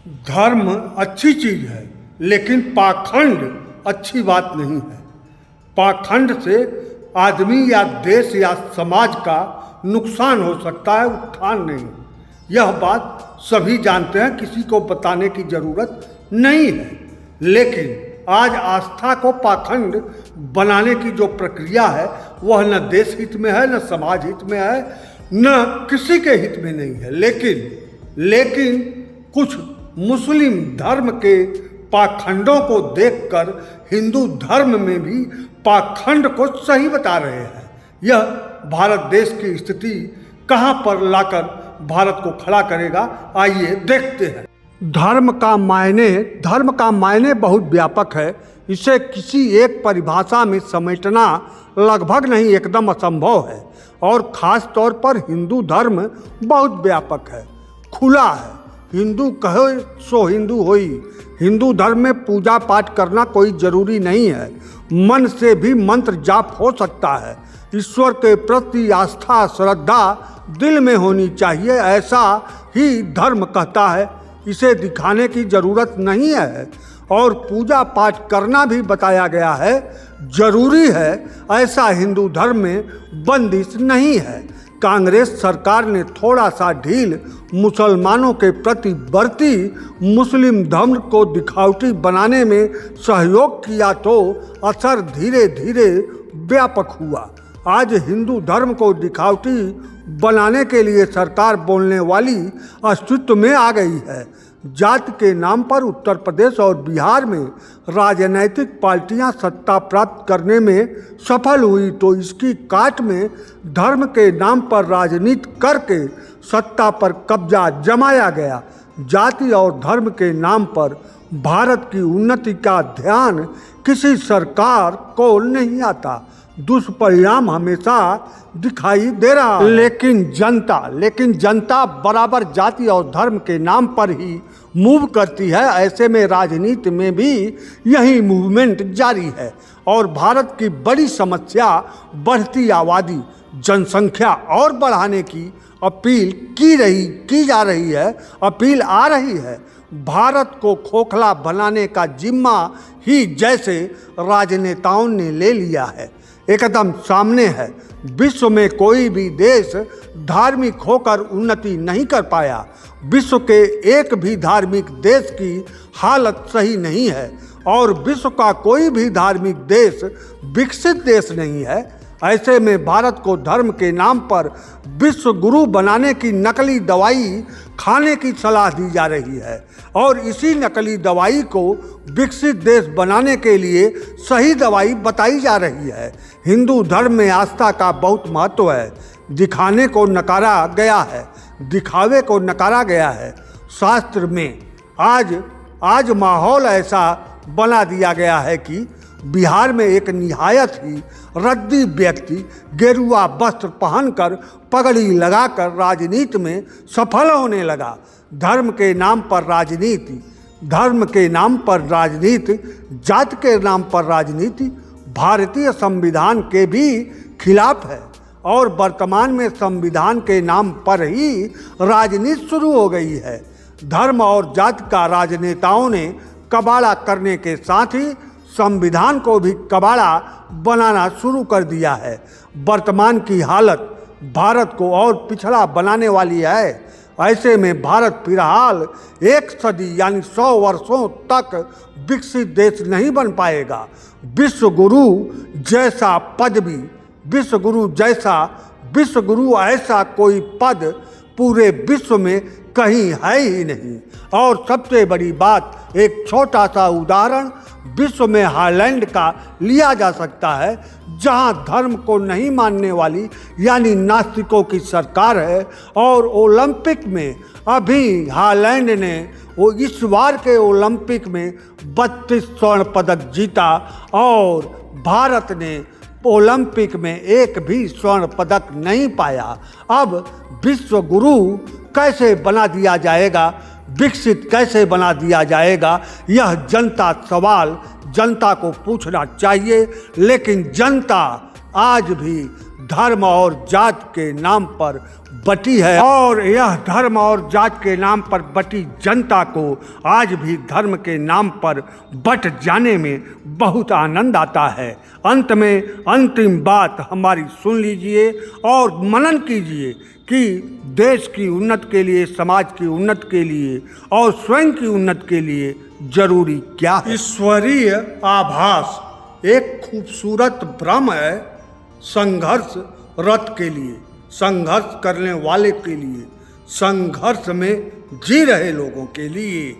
धर्म अच्छी चीज है, लेकिन पाखंड अच्छी बात नहीं है। पाखंड से आदमी या देश या समाज का नुकसान हो सकता है, उत्थान नहीं। यह बात सभी जानते हैं, किसी को बताने की जरूरत नहीं है। लेकिन आज आस्था को पाखंड बनाने की जो प्रक्रिया है वह न देश हित में है, न समाज हित में है, न किसी के हित में नहीं है। लेकिन कुछ मुस्लिम धर्म के पाखंडों को देखकर हिंदू धर्म में भी पाखंड को सही बता रहे हैं। यह भारत देश की स्थिति कहां पर लाकर भारत को खड़ा करेगा, आइए देखते हैं। धर्म का मायने बहुत व्यापक है। इसे किसी एक परिभाषा में समेटना लगभग नहीं, एकदम असंभव है। और ख़ास तौर पर हिंदू धर्म बहुत व्यापक है, खुला है। हिंदू कहे सो हिंदू होई। हिंदू धर्म में पूजा पाठ करना कोई जरूरी नहीं है, मन से भी मंत्र जाप हो सकता है। ईश्वर के प्रति आस्था श्रद्धा दिल में होनी चाहिए, ऐसा ही धर्म कहता है। इसे दिखाने की जरूरत नहीं है। और पूजा पाठ करना भी बताया गया है, जरूरी है, ऐसा हिंदू धर्म में बंदिश नहीं है। कांग्रेस सरकार ने थोड़ा सा ढील मुसलमानों के प्रति बरती, मुस्लिम धर्म को दिखावटी बनाने में सहयोग किया तो असर धीरे धीरे व्यापक हुआ। आज हिंदू धर्म को दिखावटी बनाने के लिए सरकार बोलने वाली अस्तित्व में आ गई है। जाति के नाम पर उत्तर प्रदेश और बिहार में राजनैतिक पार्टियां सत्ता प्राप्त करने में सफल हुई तो इसकी काट में धर्म के नाम पर राजनीति करके सत्ता पर कब्जा जमाया गया। जाति और धर्म के नाम पर भारत की उन्नति का ध्यान किसी सरकार को नहीं आता। दुष्परिणाम हमेशा दिखाई दे रहा है। लेकिन जनता बराबर जाति और धर्म के नाम पर ही मूव करती है। ऐसे में राजनीति में भी यही मूवमेंट जारी है। और भारत की बड़ी समस्या बढ़ती आबादी, जनसंख्या और बढ़ाने की अपील की जा रही है, अपील आ रही है। भारत को खोखला बनाने का जिम्मा ही जैसे राजनेताओं ने ले लिया है, एकदम सामने है। विश्व में कोई भी देश धार्मिक होकर उन्नति नहीं कर पाया। विश्व के एक भी धार्मिक देश की हालत सही नहीं है और विश्व का कोई भी धार्मिक देश विकसित देश नहीं है। ऐसे में भारत को धर्म के नाम पर विश्व गुरु बनाने की नकली दवाई खाने की सलाह दी जा रही है और इसी नकली दवाई को विकसित देश बनाने के लिए सही दवाई बताई जा रही है। हिंदू धर्म में आस्था का बहुत महत्व है। दिखावे को नकारा गया है। शास्त्र में आज माहौल ऐसा बना दिया गया है कि बिहार में एक निहायत ही रद्दी व्यक्ति गेरुआ वस्त्र पहनकर पगड़ी लगाकर राजनीति में सफल होने लगा। धर्म के नाम पर राजनीति, जाति के नाम पर राजनीति भारतीय संविधान के भी खिलाफ है। और वर्तमान में संविधान के नाम पर ही राजनीति शुरू हो गई है। धर्म और जाति का राजनेताओं ने कबाड़ा करने के साथ ही संविधान को भी कबाड़ा बनाना शुरू कर दिया है। वर्तमान की हालत भारत को और पिछड़ा बनाने वाली है। ऐसे में भारत फिलहाल 1 सदी यानी 100 वर्षों तक विकसित देश नहीं बन पाएगा। विश्व गुरु ऐसा कोई पद पूरे विश्व में कहीं है ही नहीं। और सबसे बड़ी बात, एक छोटा सा उदाहरण विश्व में हालैंड का लिया जा सकता है, जहां धर्म को नहीं मानने वाली यानी नास्तिकों की सरकार है। और ओलंपिक में अभी हालैंड ने इस बार के ओलंपिक में 32 स्वर्ण पदक जीता और भारत ने ओलंपिक में एक भी स्वर्ण पदक नहीं पाया। अब विश्व गुरु कैसे बना दिया जाएगा, विकसित कैसे बना दिया जाएगा, यह जनता को पूछना चाहिए। लेकिन जनता आज भी धर्म और जात के नाम पर बटी है, और यह धर्म और जात के नाम पर बटी जनता को आज भी धर्म के नाम पर बट जाने में बहुत आनंद आता है। अंत में अंतिम बात हमारी सुन लीजिए और मनन कीजिए कि देश की उन्नति के लिए, समाज की उन्नति के लिए और स्वयं की उन्नति के लिए जरूरी क्या है। ईश्वरीय आभास एक खूबसूरत भ्रम है संघर्ष रत के लिए, संघर्ष करने वाले के लिए, संघर्ष में जी रहे लोगों के लिए।